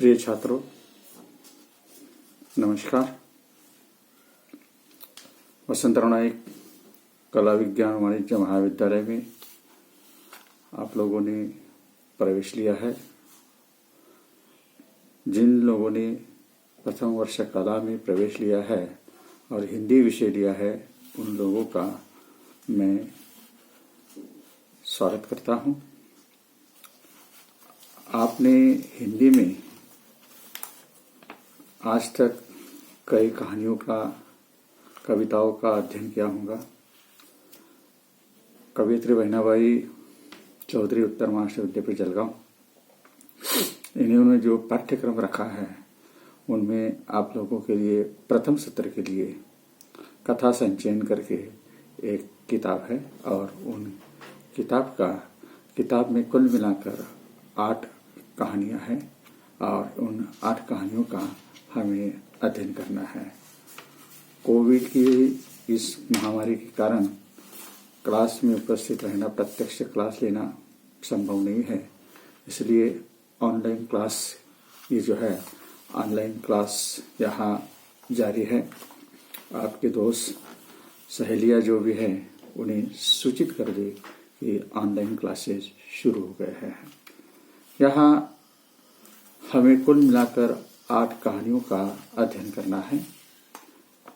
प्रिय छात्रों, नमस्कार। वसंतराव नाईक कला विज्ञान वाणिज्य महाविद्यालय में आप लोगों ने प्रवेश लिया है। जिन लोगों ने प्रथम वर्ष कला में प्रवेश लिया है और हिंदी विषय लिया है, उन लोगों का मैं स्वागत करता हूं। आपने हिंदी में आज तक कई कहानियों का, कविताओं का अध्ययन किया होगा। कवियत्री बहनाबाई चौधरी उत्तर महाराष्ट्र विद्यापीठ जलगांव, इन्होंने जो पाठ्यक्रम रखा है उनमें आप लोगों के लिए प्रथम सत्र के लिए कथा संचयन करके एक किताब है और उन किताब में कुल मिलाकर 8 कहानियां हैं और उन 8 कहानियों का हमें अध्ययन करना है। कोविड की इस महामारी के कारण क्लास में उपस्थित रहना, प्रत्यक्ष क्लास लेना संभव नहीं है, इसलिए ऑनलाइन क्लास ऑनलाइन क्लास यहाँ जारी है। आपके दोस्त सहेलियाँ जो भी हैं उन्हें सूचित कर दे कि ऑनलाइन क्लासेस शुरू हो गए हैं। यहाँ हमें कुल मिलाकर 8 कहानियों का अध्ययन करना है।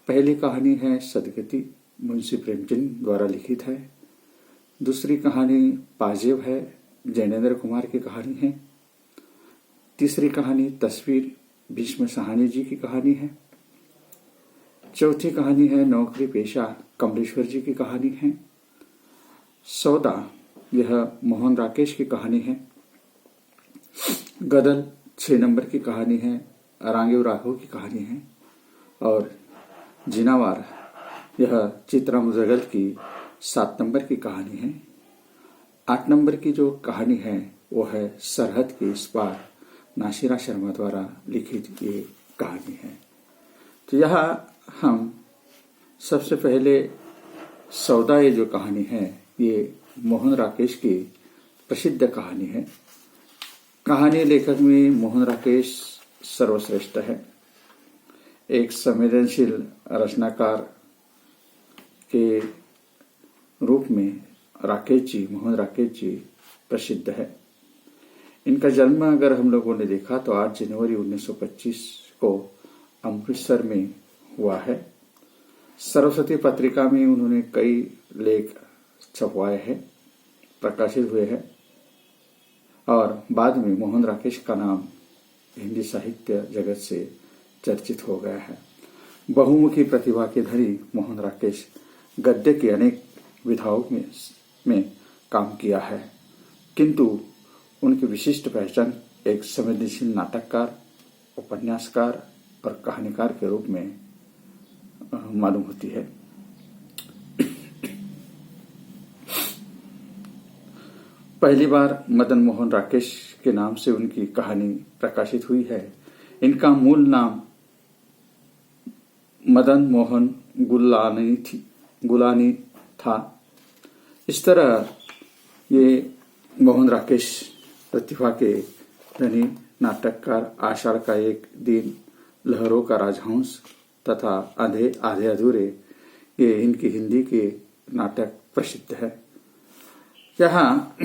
पहली कहानी है सदगति, मुंशी प्रेमचंद द्वारा लिखित है। दूसरी कहानी पाजेब है, जैनेन्द्र कुमार की कहानी है। तीसरी कहानी तस्वीर, भीष्म साहनी जी की कहानी है। चौथी कहानी है नौकरी पेशा, कमलेश्वर जी की कहानी है। सौदा, यह मोहन राकेश की कहानी है। गदल 6 नंबर की कहानी है, रांगेव राघव की कहानी है। और जिनावार, यह चित्रा मुजगल की 7 नंबर की कहानी है। 8 नंबर की जो कहानी है वो है सरहद के इस पार, नासिरा शर्मा द्वारा लिखित ये कहानी है। तो यहाँ हम सबसे पहले सौदा, ये जो कहानी है ये मोहन राकेश की प्रसिद्ध कहानी है। कहानी लेखक में मोहन राकेश सर्वश्रेष्ठ है। एक संवेदनशील रचनाकार के रूप में मोहन राकेश जी प्रसिद्ध है। इनका जन्म अगर हम लोगों ने देखा तो 8 जनवरी 1925 को अमृतसर में हुआ है। सरस्वती पत्रिका में उन्होंने कई लेख छपवाए हैं, प्रकाशित हुए हैं और बाद में मोहन राकेश का नाम हिंदी साहित्य जगत से चर्चित हो गया है। बहुमुखी प्रतिभा के धनी मोहन राकेश गद्य के अनेक विधाओं में काम किया है, किंतु उनकी विशिष्ट पहचान एक संवेदनशील नाटककार, उपन्यासकार और कहानीकार के रूप में मालूम होती है। पहली बार मदन मोहन राकेश के नाम से उनकी कहानी प्रकाशित हुई है। इनका मूल नाम मदन मोहन गुलानी था। इस तरह ये मोहन राकेश प्रतिभा के धनी नाटककार, आषाढ़ का एक दिन, लहरों का राजहंस तथा आधे अधूरे, ये इनकी हिंदी के नाटक प्रसिद्ध है। यहाँ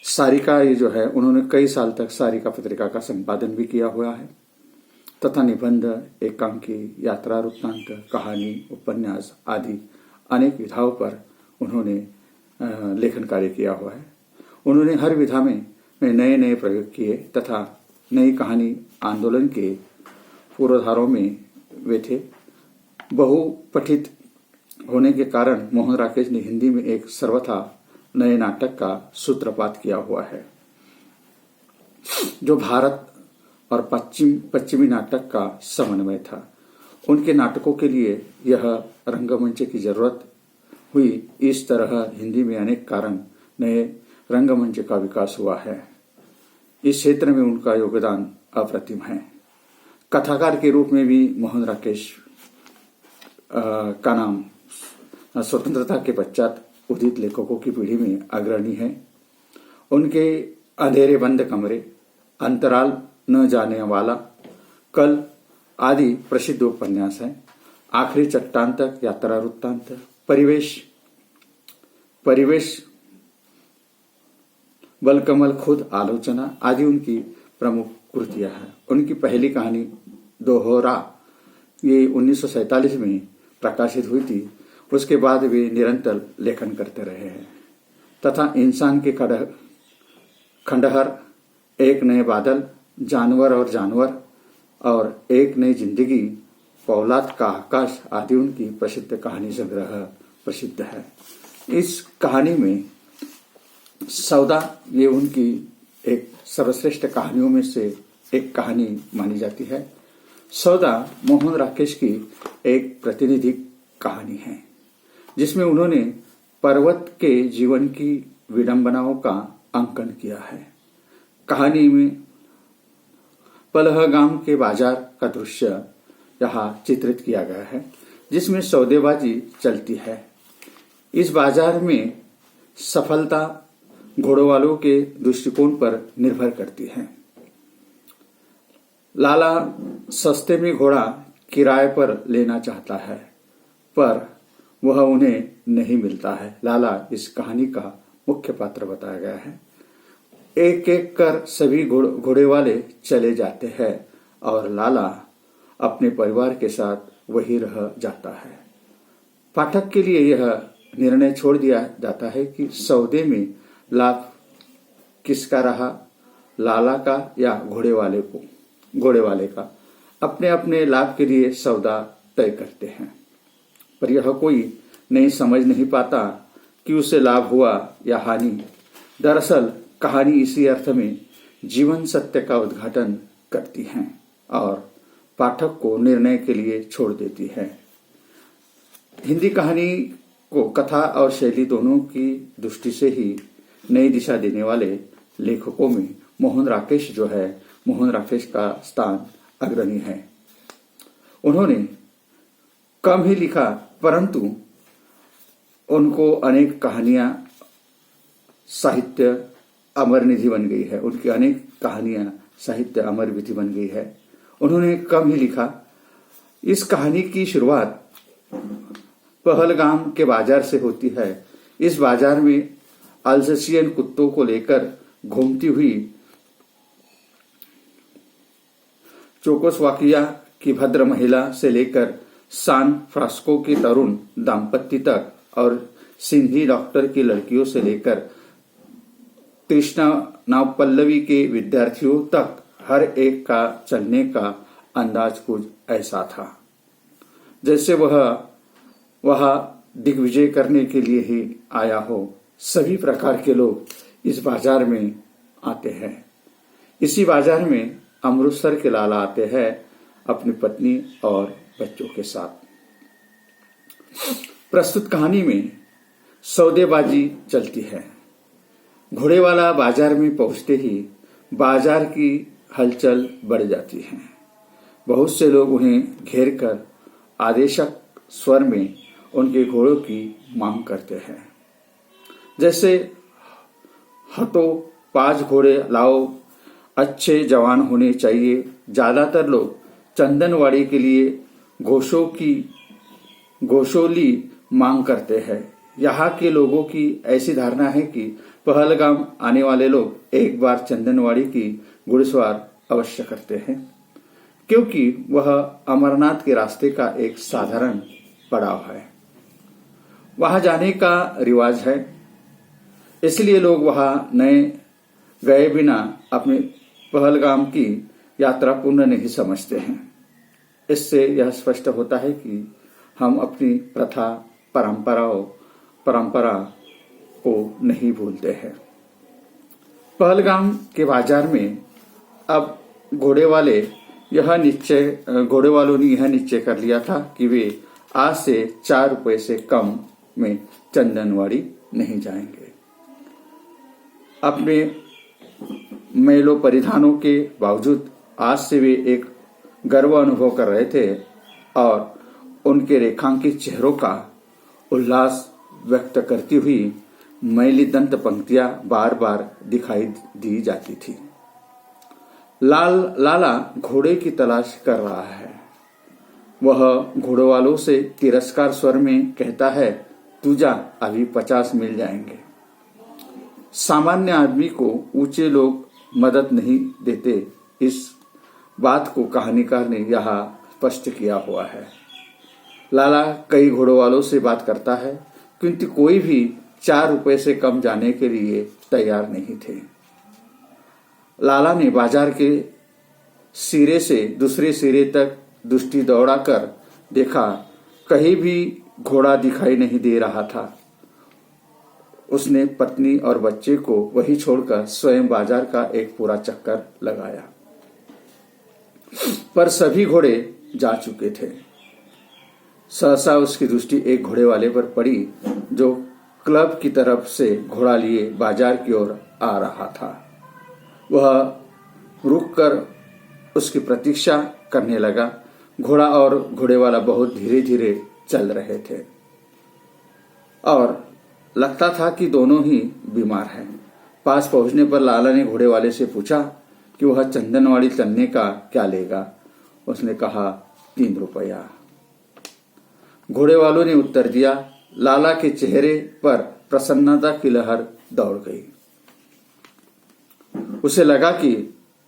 सारिका, ये जो है उन्होंने कई साल तक सारिका पत्रिका का संपादन भी किया हुआ है तथा निबंध, एकांकी, यात्रा वृत्तांत, कहानी, उपन्यास आदि अनेक विधाओं पर उन्होंने लेखन कार्य किया हुआ है। उन्होंने हर विधा में नए नए प्रयोग किए तथा नई कहानी आंदोलन के पूर्वधारों में वे थे। बहुपठित होने के कारण मोहन राकेश ने हिंदी में एक सर्वथा नए नाटक का सूत्रपात किया हुआ है, जो भारत और पश्चिमी नाटक का समन्वय था। उनके नाटकों के लिए यह रंगमंच की जरूरत हुई। इस तरह हिंदी में अनेक कारण नए रंगमंच का विकास हुआ है। इस क्षेत्र में उनका योगदान अप्रतिम है। कथाकार के रूप में भी मोहन राकेश का नाम स्वतंत्रता के पश्चात उदित लेखकों की पीढ़ी में अग्रणी है। उनके अंधेरे बंद कमरे, अंतराल न जाने वाला, कल आदि प्रसिद्ध उपन्यास है। आखिरी चट्टान तक यात्रा वृत्तांत, परिवेश बलकमल खुद आलोचना आदि उनकी प्रमुख कृतियां हैं। उनकी पहली कहानी दोहरा ये 1947 में प्रकाशित हुई थी। उसके बाद वे निरंतर लेखन करते रहे हैं तथा इंसान के खंडहर, एक नए बादल, जानवर और एक नई जिंदगी, पौलाद का आकाश आदि उनकी प्रसिद्ध कहानी संग्रह प्रसिद्ध है। इस कहानी में सौदा ये उनकी एक सर्वश्रेष्ठ कहानियों में से एक कहानी मानी जाती है। सौदा मोहन राकेश की एक प्रतिनिधि कहानी है जिसमें उन्होंने पर्वत के जीवन की विडंबनाओं का अंकन किया है। कहानी में पलहगाम के बाजार का दृश्य यहाँ चित्रित किया गया है जिसमें सौदेबाजी चलती है। इस बाजार में सफलता घोड़ों वालों के दृष्टिकोण पर निर्भर करती है। लाला सस्ते में घोड़ा किराए पर लेना चाहता है पर वह उन्हें नहीं मिलता है। लाला इस कहानी का मुख्य पात्र बताया गया है। एक एक कर सभी घोड़े वाले चले जाते हैं और लाला अपने परिवार के साथ वही रह जाता है। पाठक के लिए यह निर्णय छोड़ दिया जाता है कि सौदे में लाभ किसका रहा, लाला का या घोड़े वाले का। अपने अपने लाभ के लिए सौदा तय करते हैं पर यह कोई नहीं समझ नहीं पाता कि उसे लाभ हुआ या हानि। दरअसल कहानी इसी अर्थ में जीवन सत्य का उद्घाटन करती है और पाठक को निर्णय के लिए छोड़ देती है। हिंदी कहानी को कथा और शैली दोनों की दृष्टि से ही नई दिशा देने वाले लेखकों में मोहन राकेश का स्थान अग्रणी है। उन्होंने कम ही लिखा परंतु उनको अनेक कहानियां साहित्य अमर निधि बन गई है। उनकी अनेक कहानियां साहित्य अमर निधि बन गई है। उन्होंने कम ही लिखा। इस कहानी की शुरुआत पहलगाम के बाजार से होती है। इस बाजार में अल्सेशियन कुत्तों को लेकर घूमती हुई चेकोस्लोवाकिया की भद्र महिला से लेकर सान फ्रांसिस्को के तरुण दाम्पत्य तक और सिंधी डॉक्टर की लड़कियों से लेकर कृष्णा नावपल्लवी के विद्यार्थियों तक हर एक का चलने का अंदाज कुछ ऐसा था जैसे वह दिग्विजय करने के लिए ही आया हो। सभी प्रकार के लोग इस बाजार में आते हैं। इसी बाजार में अमृतसर के लाला आते हैं अपनी पत्नी और बच्चों के साथ। प्रस्तुत कहानी में सौदेबाजी चलती है। घोड़े वाला बाजार में पहुंचते ही बाजार की हलचल बढ़ जाती है। बहुत से लोग उन्हें घेर कर आदेशक स्वर में उनके घोड़ों की मांग करते हैं, जैसे हटो 5 घोड़े लाओ, अच्छे जवान होने चाहिए। ज्यादातर लोग चंदनवाड़ी के लिए घोषोली मांग करते हैं। यहाँ के लोगों की ऐसी धारणा है कि पहलगाम आने वाले लोग एक बार चंदनवाड़ी की घुड़सवार अवश्य करते हैं क्योंकि वह अमरनाथ के रास्ते का एक साधारण पड़ाव है। वहां जाने का रिवाज है, इसलिए लोग वहां गए बिना अपने पहलगाम की यात्रा पूर्ण नहीं समझते हैं। इससे यह स्पष्ट होता है कि हम अपनी प्रथा परंपरा को नहीं भूलते हैं। पहलगाम के बाजार में अब घोड़े वालों ने यह निश्चय कर लिया था कि वे आज से 4 रुपए से कम में चंदनवाड़ी नहीं जाएंगे। अपने मैलों परिधानों के बावजूद आज से वे एक गर्व अनुभव कर रहे थे और उनके रेखांकित चेहरों का उल्लास व्यक्त करती हुई मैली दंत पंक्तियां बार बार दिखाई दी जाती थी। लाला घोड़े की तलाश कर रहा है। वह घोड़े वालों से तिरस्कार स्वर में कहता है, तू जा, अभी 50 मिल जाएंगे। सामान्य आदमी को ऊंचे लोग मदद नहीं देते, इस बात को कहानीकार ने यहाँ स्पष्ट किया हुआ है। लाला कई घोड़ों वालों से बात करता है, किंतु कोई भी 4 रुपए से कम जाने के लिए तैयार नहीं थे। लाला ने बाजार के सिरे से दूसरे सिरे तक दृष्टि दौड़ाकर देखा, कहीं भी घोड़ा दिखाई नहीं दे रहा था। उसने पत्नी और बच्चे को वही छोड़कर स्वयं बाजार का एक पूरा चक्कर लगाया, पर सभी घोड़े जा चुके थे। सहसा उसकी दृष्टि एक घोड़े वाले पर पड़ी, जो क्लब की तरफ से घोड़ा लिए बाजार की ओर आ रहा था। वह रुककर उसकी प्रतीक्षा करने लगा। घोड़ा और घोड़े वाला बहुत धीरे धीरे चल रहे थे और लगता था कि दोनों ही बीमार हैं। पास पहुंचने पर लाला ने घोड़े वाले से पूछा कि वह चंदनवाड़ी चलने का क्या लेगा। उसने कहा, 3 रुपया। घोड़े वालों ने उत्तर दिया। लाला के चेहरे पर प्रसन्नता की लहर दौड़ गई। उसे लगा कि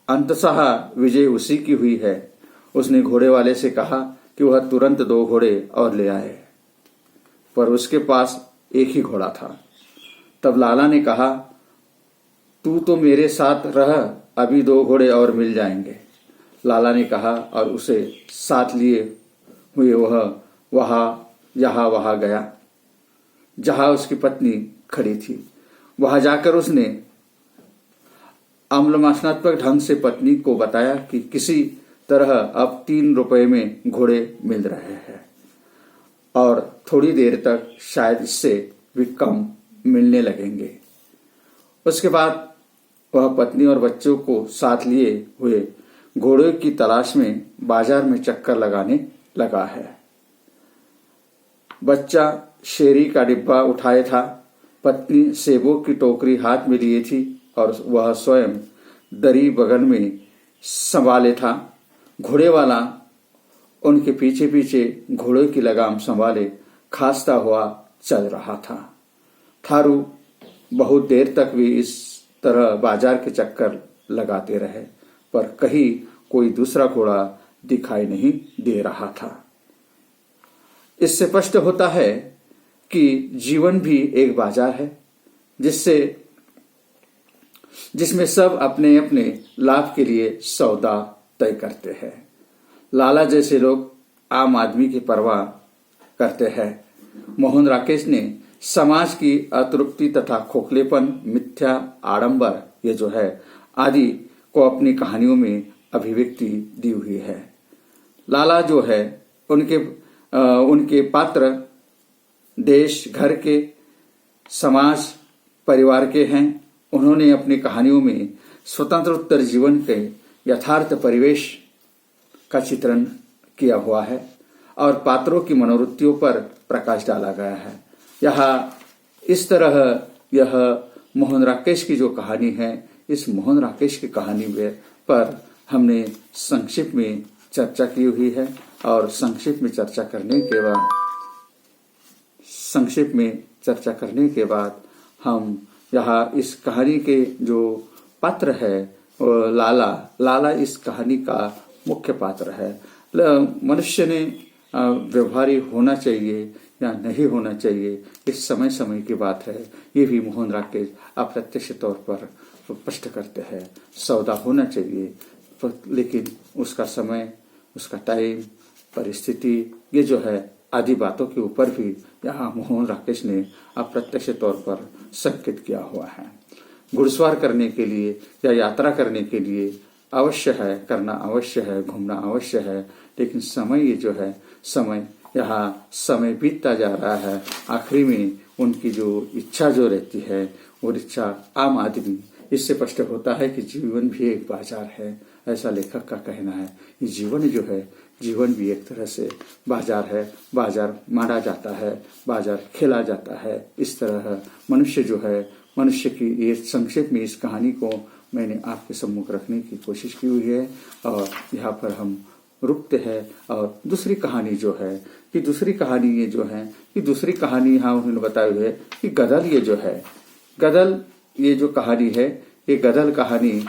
अंततः विजय उसी की हुई है। उसने घोड़े वाले से कहा कि वह तुरंत 2 घोड़े और ले आए, पर उसके पास एक ही घोड़ा था। तब लाला ने कहा, तू तो मेरे साथ रह, अभी 2 घोड़े और मिल जाएंगे। लाला ने कहा और उसे साथ लिए हुए वह वहां गया जहां उसकी पत्नी खड़ी थी। वहां जाकर उसने अम्लमासनात्मक ढंग से पत्नी को बताया कि किसी तरह अब 3 रुपए में घोड़े मिल रहे हैं और थोड़ी देर तक शायद इससे भी कम मिलने लगेंगे। उसके बाद वह पत्नी और बच्चों को साथ लिए हुए घोड़े की तलाश में बाजार में चक्कर लगाने लगा है। बच्चा शेरी का डिब्बा उठाए था, पत्नी सेबों की टोकरी हाथ में लिए थी और वह स्वयं दरी बगल में संभाले था। घोड़े वाला उनके पीछे पीछे घोड़े की लगाम संभाले खांसता हुआ चल रहा था। थारू बहुत देर तक भी इस तरह बाजार के चक्कर लगाते रहे, पर कहीं कोई दूसरा घोड़ा दिखाई नहीं दे रहा था। इससे स्पष्ट होता है कि जीवन भी एक बाजार है, जिसमें सब अपने अपने लाभ के लिए सौदा तय करते हैं। लाला जैसे लोग आम आदमी की परवाह करते हैं। मोहन राकेश ने समाज की अतृप्ति तथा खोखलेपन, मिथ्या आडंबर ये जो है आदि को अपनी कहानियों में अभिव्यक्ति दी हुई है। लाला जो है उनके पात्र देश, घर के, समाज, परिवार के हैं। उन्होंने अपनी कहानियों में स्वतंत्रोत्तर जीवन के यथार्थ परिवेश का चित्रण किया हुआ है और पात्रों की मनोवृत्तियों पर प्रकाश डाला गया है। इस तरह यह मोहन राकेश की जो कहानी है, इस मोहन राकेश की कहानी पर हमने संक्षिप्त में चर्चा की हुई है और संक्षिप्त में चर्चा करने के बाद हम यहाँ इस कहानी के जो पात्र है लाला इस कहानी का मुख्य पात्र है। मनुष्य ने व्यवहारी होना चाहिए या नहीं होना चाहिए, इस समय समय की बात है। ये भी मोहन राकेश अप्रत्यक्ष तौर पर स्पष्ट करते हैं। सौदा होना चाहिए, लेकिन उसका समय, उसका टाइम, परिस्थिति, ये जो है आदि बातों के ऊपर भी यहाँ मोहन राकेश ने अप्रत्यक्ष तौर पर संकेत किया हुआ है। घुड़सवार करने के लिए या यात्रा करने के लिए अवश्य है, करना अवश्य है, घूमना अवश्य है, लेकिन समय ये जो है समय बीतता जा रहा है। आखिरी में उनकी जो इच्छा जो रहती है वो इच्छा आम आदमी, इससे स्पष्ट होता है कि जीवन भी एक बाजार है, ऐसा लेखक का कहना है। ये जीवन जो है, जीवन भी एक तरह से बाजार है। बाजार मारा जाता है, बाजार खेला जाता है। इस तरह मनुष्य जो है, मनुष्य की ये संक्षेप में इस कहानी को मैंने आपके सम्मुख रखने की कोशिश की हुई है और यहाँ पर हम रुकते हैं। और दूसरी कहानी जो है कि दूसरी कहानी ये जो है कि दूसरी कहानी यहाँ उन्होंने बताई हुई है कि गदल ये जो है, गदल ये जो कहानी है, ये गदल कहानी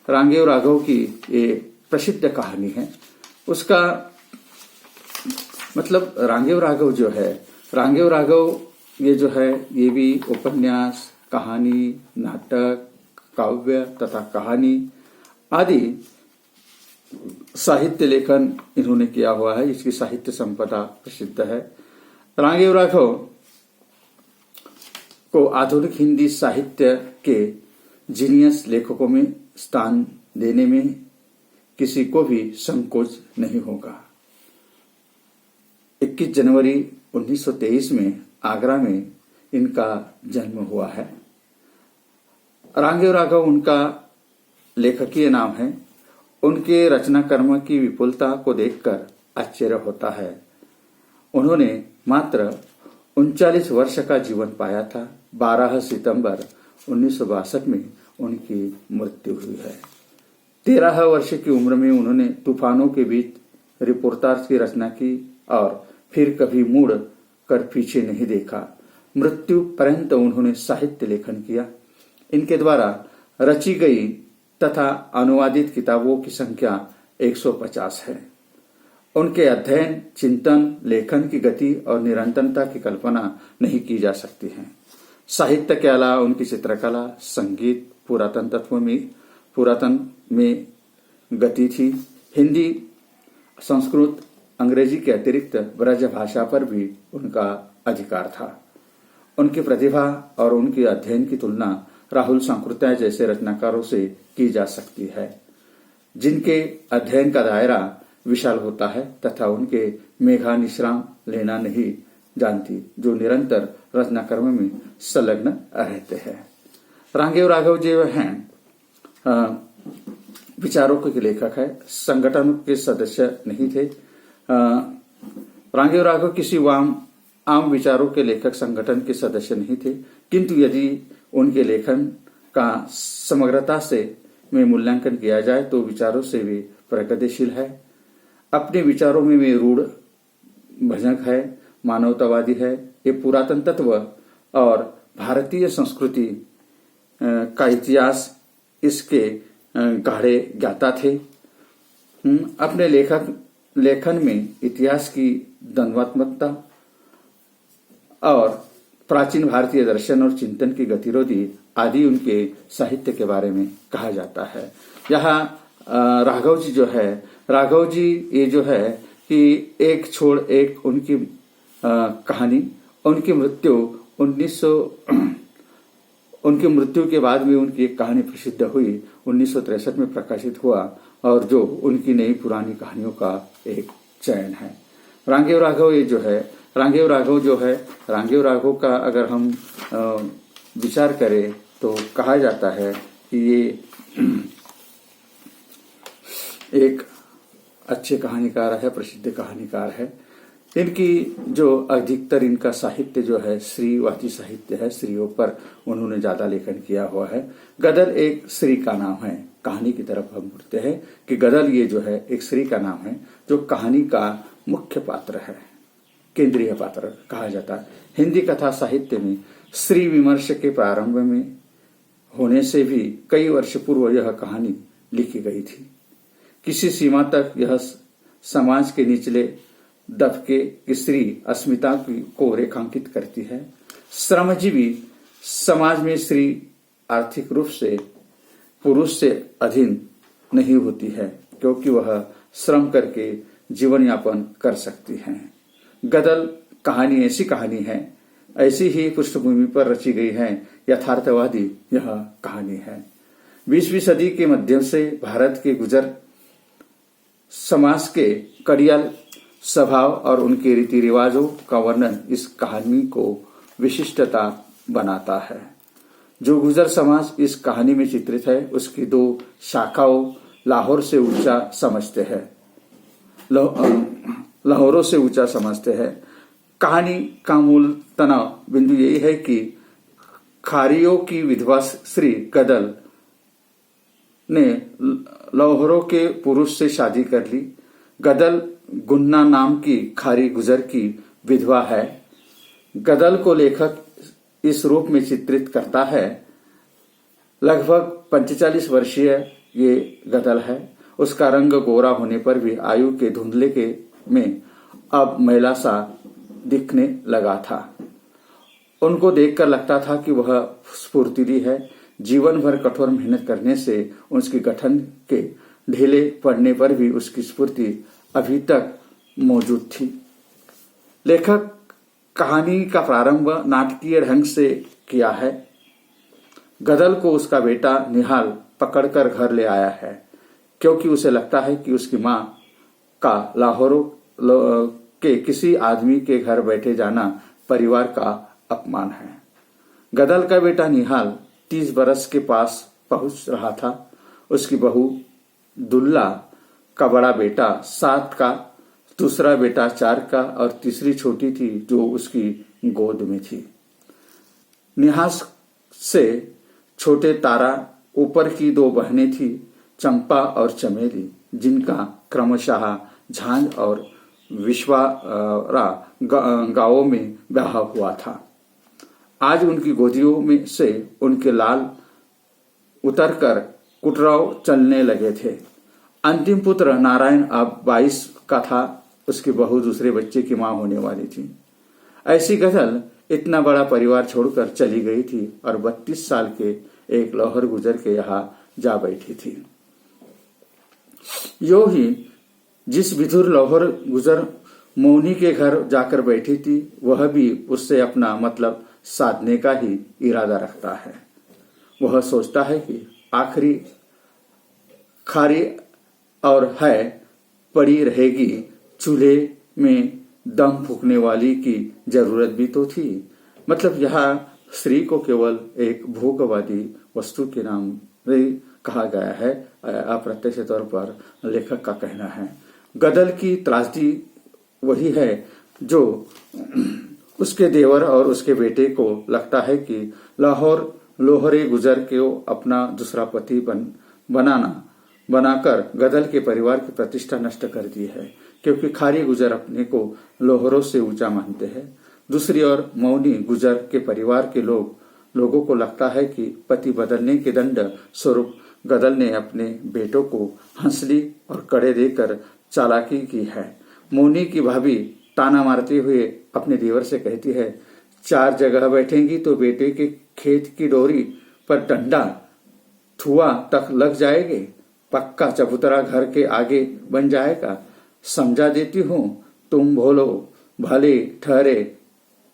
रांगेय राघव की ये प्रसिद्ध कहानी है। उसका मतलब रांगेय राघव जो है, रांगेय राघव ये जो है ये भी उपन्यास, कहानी, नाटक, काव्य तथा कहानी आदि साहित्य लेखन इन्होंने किया हुआ है। इसकी साहित्य संपदा प्रसिद्ध है। रांगेय राघव को आधुनिक हिंदी साहित्य के जीनियस लेखकों में स्थान देने में किसी को भी संकोच नहीं होगा। 21 जनवरी 1923 में आगरा में इनका जन्म हुआ है। रांगेय राघव उनका लेखकीय नाम है। उनके रचना कर्म की विपुलता को देखकर आश्चर्य होता है। उन्होंने मात्र 39 वर्ष का जीवन पाया था। 12 सितंबर 1962 में उनकी मृत्यु हुई है। 13 वर्ष की उम्र में उन्होंने तूफानों के बीच रिपोर्टाज की रचना की और फिर कभी मुड़ कर पीछे नहीं देखा। मृत्यु पर्यंत उन्होंने साहित्य लेखन किया। इनके द्वारा रची गई तथा अनुवादित किताबों की संख्या 150 है। उनके अध्ययन, चिंतन, लेखन की गति और निरंतरता की कल्पना नहीं की जा सकती है। साहित्य के अलावा उनकी चित्रकला, संगीत, पुरातन में गति थी। हिंदी, संस्कृत, अंग्रेजी के अतिरिक्त ब्रज भाषा पर भी उनका अधिकार था। उनकी प्रतिभा और उनके अध्ययन की तुलना राहुल सांकृत्याय जैसे रचनाकारों से की जा सकती है, जिनके अध्ययन का दायरा विशाल होता है तथा उनके मेघा निश्राम लेना नहीं जानती, जो निरंतर रचना कर्म में संलग्न रहते हैं। रांगेय राघव जी हैं विचारों के लेखक है, संगठन के सदस्य नहीं थे। रांगेय राघव किसी आम विचारों के लेखक संगठन के सदस्य नहीं थे, किंतु यदि उनके लेखन का समग्रता से में मूल्यांकन किया जाए तो विचारों से भी प्रगतिशील है। अपने विचारों में वे रूढ़ भजक है, मानवतावादी है। ये पुरातन तत्व और भारतीय संस्कृति का इतिहास इसके गाढ़े ज्ञाता थे। अपने लेखन में इतिहास की द्वंद्वात्मकता और प्राचीन भारतीय दर्शन और चिंतन की गतिरोधी आदि उनके साहित्य के बारे में कहा जाता है। यहाँ राघव जी जो है, राघव जी ये जो है कि एक छोड़ एक उनकी कहानी, उनकी मृत्यु के बाद में उनकी एक कहानी प्रसिद्ध हुई, 1963 में प्रकाशित हुआ और जो उनकी नई पुरानी कहानियों का एक चयन है। रांगेय राघव ये जो है, रांगेय राघव का अगर हम विचार करें तो कहा जाता है कि ये एक अच्छे कहानीकार है, प्रसिद्ध कहानीकार है। इनकी जो अधिकतर इनका साहित्य जो है स्त्रीवादी साहित्य है, स्त्रियों पर उन्होंने ज्यादा लेखन किया हुआ है। गदल एक स्त्री का नाम है। कहानी की तरफ हम मुड़ते हैं कि गदल ये जो है एक स्त्री का नाम है जो कहानी का मुख्य पात्र है, केंद्रीय पात्र कहा जाता है। हिंदी कथा साहित्य में स्त्री विमर्श के प्रारंभ में होने से भी कई वर्ष पूर्व यह कहानी लिखी गई थी। किसी सीमा तक यह समाज के निचले दबके की स्त्री अस्मिता को रेखांकित करती है। श्रमजीवी समाज में स्त्री आर्थिक रूप से पुरुष से अधीन नहीं होती है, क्योंकि वह श्रम करके जीवन यापन कर सकती है। गदल कहानी ऐसी कहानी है, ऐसी ही पृष्ठभूमि पर रची गई है, यथार्थवादी यह कहानी है। 20वीं सदी के मध्यम से भारत के गुजर समाज के कड़ियाल स्वभाव और उनके रीति रिवाजों का वर्णन इस कहानी को विशिष्टता बनाता है। जो गुजर समाज इस कहानी में चित्रित है उसकी दो शाखाओं लाहौरों से ऊंचा समझते हैं। कहानी का मूल तनाव बिंदु यही है कि खारियों की विधवा श्री गदल ने लौहरों के पुरुष से शादी कर ली। गदल गुन्ना नाम की खारी गुजर की विधवा है। गदल को लेखक इस रूप में चित्रित करता है। लगभग 45 वर्षीय ये गदल है। उसका रंग गोरा होने पर भी आयु के धुंधले के में अब मैला सा दिखने लगा था। उनको देखकर लगता था कि वह स्फूर्तिली है। जीवन भर कठोर मेहनत करने से उसकी गठन के ढीले पड़ने पर भी उसकी स्फूर्ति अभी तक मौजूद थी। लेखक कहानी का प्रारंभ नाटकीय ढंग से किया है। गदल को उसका बेटा निहाल पकड़कर घर ले आया है, क्योंकि उसे लगता है कि उसकी माँ का लाहौर के किसी आदमी के घर बैठे जाना परिवार का अपमान है। गदल का बेटा निहाल 30 बरस के पास पहुंच रहा था। उसकी बहू दुल्ला का बड़ा बेटा 7 का, दूसरा बेटा 4 का और तीसरी छोटी थी जो उसकी गोद में थी। निहास से छोटे तारा ऊपर की 2 बहनें थी, चंपा और चमेली, जिनका क्रमशः झांझ और विश्वारा गांवों में ब्याह हुआ था। आज उनकी गोदियों में से उनके लाल उतरकर कुटराव चलने लगे थे। अंतिम पुत्र नारायण अब 22 का था। उसकी बहू दूसरे बच्चे की मां होने वाली थी। ऐसी गदल इतना बड़ा परिवार छोड़कर चली गई थी और 32 साल के एक लौहर गुजर के यहाँ जा बैठी थी। यो ही जिस विधुर लौहर गुजर मौनी के घर जाकर बैठी थी, वह भी उससे अपना मतलब साधने का ही इरादा रखता है। वह सोचता है कि आखिरी खारी और है पड़ी रहेगी, चूल्हे में दम फूकने वाली की जरूरत भी तो थी। मतलब यहाँ स्त्री को केवल एक भोगवादी वस्तु के नाम से कहा गया है, अप्रत्यक्ष तौर पर लेखक का कहना है। गदल की त्रासदी वही है जो उसके देवर और उसके बेटे को लगता है कि लोहरे गुजर को अपना दूसरा पति बनाकर गदल के परिवार की प्रतिष्ठा नष्ट कर दी है, क्योंकि खारी गुजर अपने को लोहरों से ऊंचा मानते हैं। दूसरी ओर मौनी गुजर के परिवार के लोगों को लगता है कि पति बदलने के दंड स्वरूप गदल ने अपने बेटों को हंसली और कड़े देकर चालाकी की है। मौनी की भाभी ताना मारते हुए अपने देवर से कहती है, 4 जगह बैठेंगी तो बेटे के खेत की डोरी पर डंडा थुआ तक लग जाएंगे, पक्का चबूतरा घर के आगे बन जाएगा। समझा देती हूँ, तुम भोलो भले ठहरे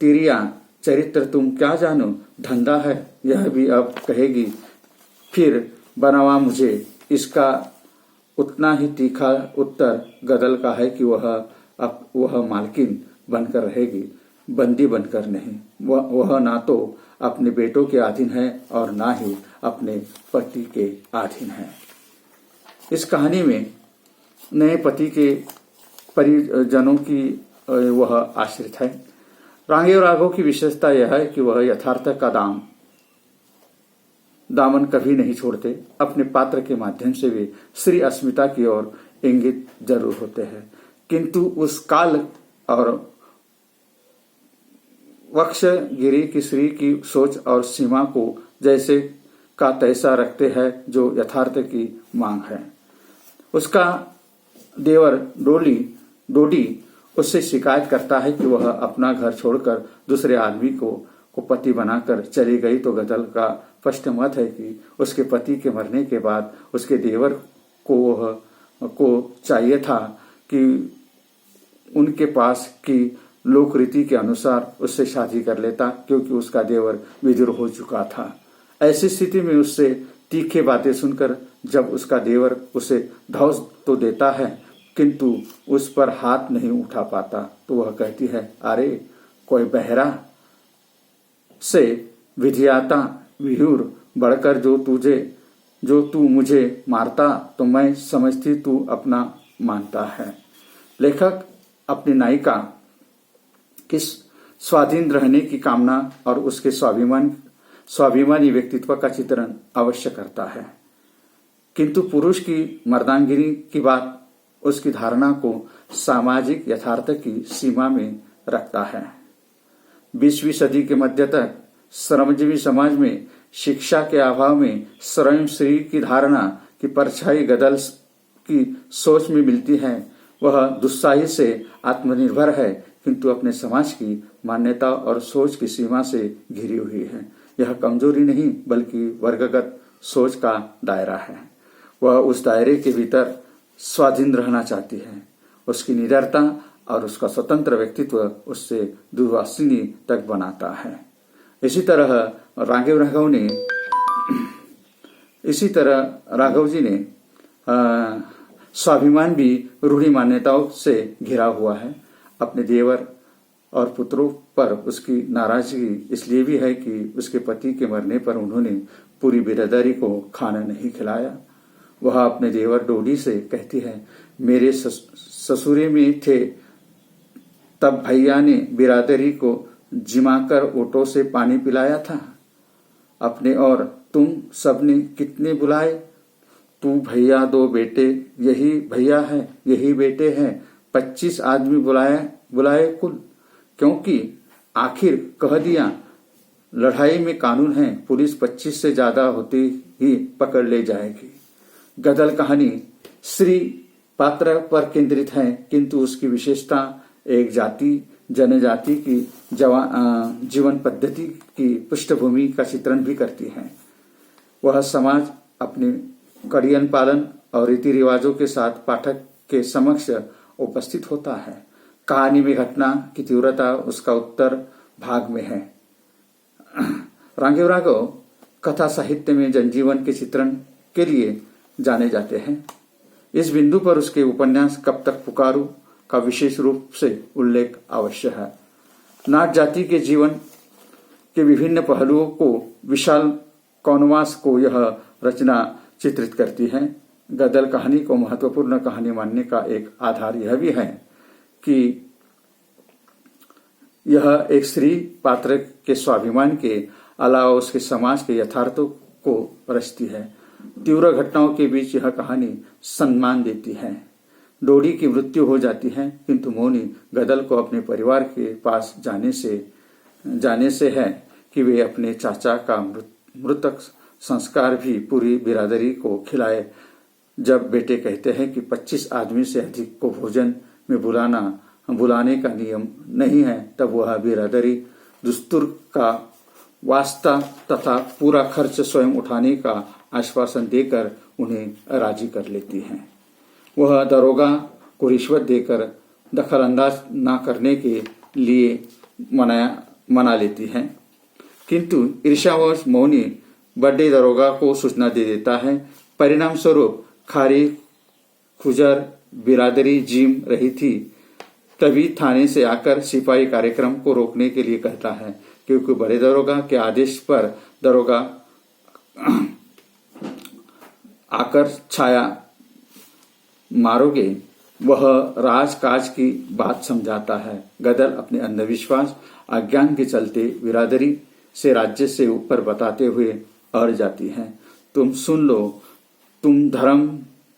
तिरिया चरित्र तुम क्या जानो, धंधा है यह भी अब कहेगी। फिर बनावा मुझे। इसका उतना ही तीखा उत्तर गदल का है कि वह मालकिन बनकर रहेगी, बंदी बनकर नहीं। वह ना तो अपने बेटों के अधीन है और ना ही अपने पति के अधीन है। इस कहानी में नए पति के परिजनों की वह आश्रित है। रांगे और राघव की विशेषता यह है कि वह यथार्थ का दामन कभी नहीं छोड़ते। अपने पात्र के माध्यम से वे श्री अस्मिता की ओर इंगित जरूर होते हैं, किंतु उस काल और वक्षगिरी की श्री की सोच और सीमा को जैसे का तैसा रखते हैं जो यथार्थ की मांग है। उसका देवर डोडी उससे शिकायत करता है कि वह अपना घर छोड़कर दूसरे आदमी को पति बनाकर चली गई, तो गदल का स्पष्ट मत है कि उसके पति के मरने के बाद उसके देवर को चाहिए था कि उनके पास की लोक रीति के अनुसार उससे शादी कर लेता, क्योंकि उसका देवर विधुर हो चुका था। ऐसी स्थिति में उससे तीखे बातें सुनकर जब उसका देवर उसे धौंस तो देता है, किंतु उस पर हाथ नहीं उठा पाता, तो वह कहती है, अरे कोई बहरा से विधियाता विहुर बढ़कर जो तू मुझे मारता तो मैं समझती तू अपना मानता है। लेखक अपनी नायिका की स्वाधीन रहने की कामना और उसके स्वाभिमानी व्यक्तित्व का चित्रण अवश्य करता है, किंतु पुरुष की मर्दांगिनी की बात उसकी धारणा को सामाजिक यथार्थ की सीमा में रखता है। 20वीं सदी के मध्य तक श्रमजीवी समाज में शिक्षा के अभाव में स्वयं स्त्री की धारणा की परछाई गदल की सोच में मिलती है। वह दुस्साही से आत्मनिर्भर है, किंतु अपने समाज की मान्यता और सोच की सीमा से घिरी हुई है। यह कमजोरी नहीं बल्कि वर्गगत सोच का दायरा है। वह उस दायरे के भीतर स्वाधीन रहना चाहती है। उसकी निडरता और उसका स्वतंत्र व्यक्तित्व उससे दुर्वासिनी तक बनाता है। इसी तरह राघव जी ने स्वाभिमान भी रूढ़ी मान्यताओं से घिरा हुआ है। अपने देवर और पुत्रों पर उसकी नाराजगी इसलिए भी है कि उसके पति के मरने पर उन्होंने पूरी बिरादरी को खाना नहीं खिलाया। वह अपने देवर डोडी से कहती है, मेरे ससुरे में थे तब भैया ने बिरादरी को जिमाकर ओटो से पानी पिलाया था अपने, और तुम सबने कितने बुलाए, तू भैया दो बेटे, यही भैया है यही बेटे हैं, 25 आदमी बुलाए कुल, क्योंकि आखिर कह दिया लड़ाई में कानून है, पुलिस 25 से ज्यादा होते ही पकड़ ले जाएगी। गदल कहानी स्त्री पात्र पर केंद्रित है, किंतु उसकी विशेषता एक जाति जनजाति की जीवन पद्धति की पृष्ठभूमि का चित्रण भी करती है। वह समाज अपने कड़ियन पालन और रीति रिवाजों के साथ पाठक के समक्ष उपस्थित होता है। कहानी में घटना की तीव्रता उसका उत्तर भाग में है। राघव कथा साहित्य में जनजीवन के चित्रण के लिए जाने जाते हैं। इस बिंदु पर उसके उपन्यास कब तक पुकारूं का विशेष रूप से उल्लेख अवश्य है। नाट जाति के जीवन के विभिन्न पहलुओं को विशाल कौनवास को यह रचना चित्रित करती है। गदल कहानी को महत्वपूर्ण कहानी मानने का एक आधार यह भी है कि यह एक स्त्री पात्र के स्वाभिमान के अलावा उसके समाज के यथार्थों को रचती है। तीव्र घटनाओं के बीच यह कहानी सम्मान देती है। डोडी की मृत्यु हो जाती है, किंतु मौनी गदल को अपने परिवार के पास जाने से है कि वे अपने चाचा का मृतक संस्कार भी पूरी बिरादरी को खिलाए। जब बेटे कहते हैं कि 25 आदमी से अधिक को भोजन में बुलाने का नियम नहीं है, तब वह बिरादरी दुस्तूर का वास्ता तथा पूरा खर्च स्वयं उठाने का आश्वासन देकर उन्हें राजी कर लेती है। वह दरोगा को रिश्वत देकर दखल अंदाज न करने के लिए मना लेती है, किंतु ईर्ष्यावश मौनी बड़े दरोगा को सूचना दे देता है। परिणाम स्वरूप खारी खुजर बिरादरी जिम रही थी। तभी थाने से आकर सिपाही कार्यक्रम को रोकने के लिए कहता है, क्योंकि बड़े दरोगा के आदेश पर दरोगा आकर छाया मारोगे, वह राजकाज की बात समझाता है। गदल अपने अंधविश्वास अज्ञान के चलते बिरादरी से राज्य से ऊपर बताते हुए अड़ जाती है। तुम सुन लो, तुम धर्म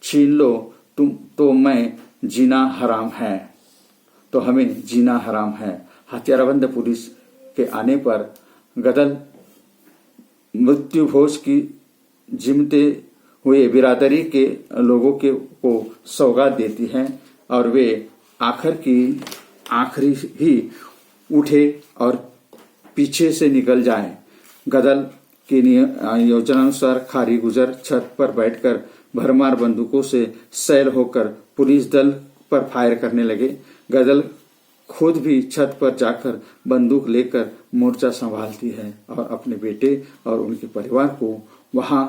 छीन लो, तुम तो मैं जीना हराम है, तो हमें जीना हराम है। हथियारबंद पुलिस के आने पर गदल मृत्यु भोज की जिमते हुए बिरादरी के लोगों को सौगात देती है और वे आखिरी ही उठे और पीछे से निकल जाए। गदल की योजनानुसार खारी गुजर छत पर बैठकर भरमार बंदूकों से सैल होकर पुलिस दल पर फायर करने लगे। गदल खुद भी छत पर जाकर बंदूक लेकर मोर्चा संभालती है और अपने बेटे और उनके परिवार को वहां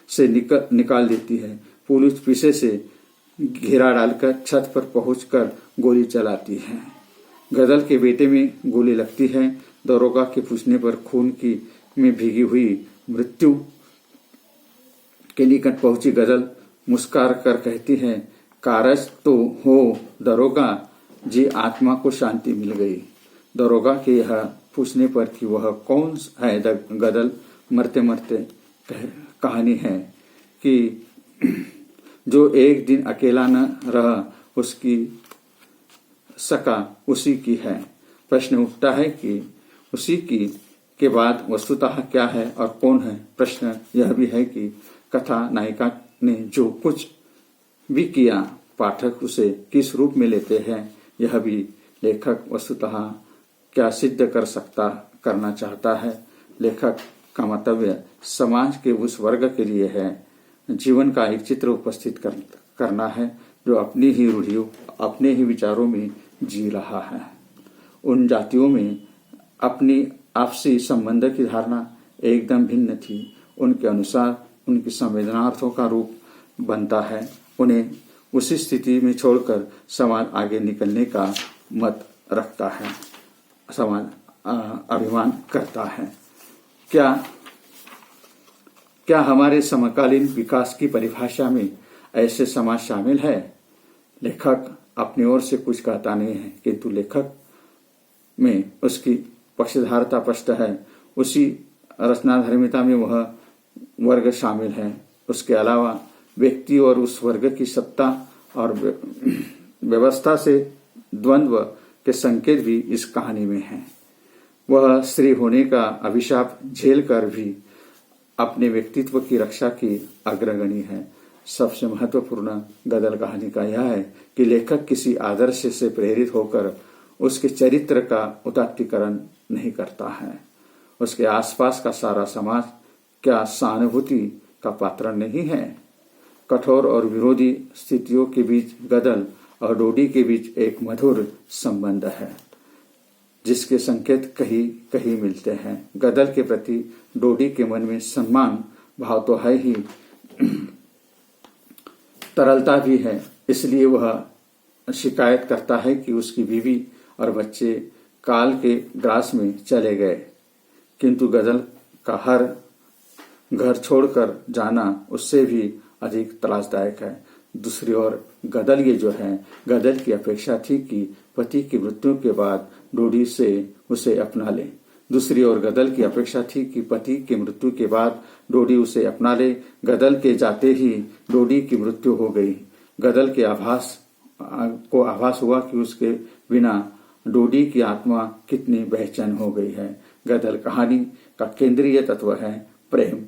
से निकाल देती है। पुलिस पीछे से घेरा डालकर छत पर पहुंचकर गोली चलाती है। गदल के बेटे में गोली लगती है। दरोगा के पूछने पर खून में भीगी हुई मृत्यु के निकट पहुंची गदल मुस्कुरा कर कहती है, कारज तो हो दरोगा जी, आत्मा को शांति मिल गई। दरोगा के यह पूछने पर कि वह कौन है गदल मरते मरते कहानी है कि जो एक दिन अकेला न रहा उसकी सका उसी की है। प्रश्न उठता है कि उसी की के बाद वस्तुतः क्या है और कौन है। प्रश्न यह भी है कि कथा नायिका ने जो कुछ भी किया पाठक उसे किस रूप में लेते हैं, यह भी लेखक वस्तुतः क्या सिद्ध करना चाहता है। लेखक का मंतव्य समाज के उस वर्ग के लिए है, जीवन का एक चित्र उपस्थित करना है जो अपनी ही रूढ़ियों अपने ही विचारों में जी रहा है। उन जातियों में अपनी आपसी संबंध की धारणा एकदम भिन्न थी। उनके अनुसार उनकी संवेदनार्थों का रूप बनता है। उन्हें उसी स्थिति में छोड़कर समाज आगे निकलने का मत रखता है, समाज अभिमान करता है। क्या हमारे समकालीन विकास की परिभाषा में ऐसे समाज शामिल है? लेखक अपनी ओर से कुछ कहता नहीं है, किंतु लेखक में उसकी पक्षधारता स्पष्ट है। उसी रचनाधर्मिता में वह वर्ग शामिल है। उसके अलावा व्यक्ति और उस वर्ग की सत्ता और व्यवस्था से द्वंद्व के संकेत भी इस कहानी में हैं। वह स्त्री होने का अभिशाप झेल कर भी अपने व्यक्तित्व की रक्षा की अग्रगणी है। सबसे महत्वपूर्ण गदल कहानी का यह है कि लेखक किसी आदर्श से प्रेरित होकर उसके चरित्र का उदात्तीकरण नहीं करता है। उसके आसपास का सारा समाज क्या सहानुभूति का पात्र नहीं है? कठोर और विरोधी स्थितियों के बीच गदल और डोडी के बीच एक मधुर संबंध है, जिसके संकेत कहीं कहीं मिलते हैं। गदल के प्रति डोडी के मन में सम्मान भाव तो है ही, तरलता भी है। इसलिए वह शिकायत करता है कि उसकी बीवी और बच्चे काल के ग्रास में चले गए, किंतु गदल का हर घर छोड़कर जाना उससे भी अधिक त्रासदायक है। दूसरी ओर गदल ये जो है, गदल की अपेक्षा थी कि पति की मृत्यु के बाद डोडी से उसे अपना ले। दूसरी ओर गदल की अपेक्षा थी कि पति की मृत्यु के बाद डोडी उसे अपना ले। गदल के जाते ही डोडी की मृत्यु हो गई। गदल के आभास हुआ कि उसके बिना डोडी की आत्मा कितनी बेचैन हो गई है। गदल कहानी का केंद्रीय तत्व है प्रेम,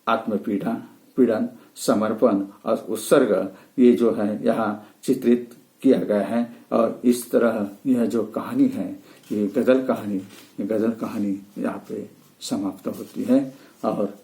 आत्मपीड़न, समर्पण और उत्सर्ग। ये जो है यहाँ चित्रित किया गया है और इस तरह यह जो कहानी है, ये गदल कहानी यहाँ पे समाप्त होती है। और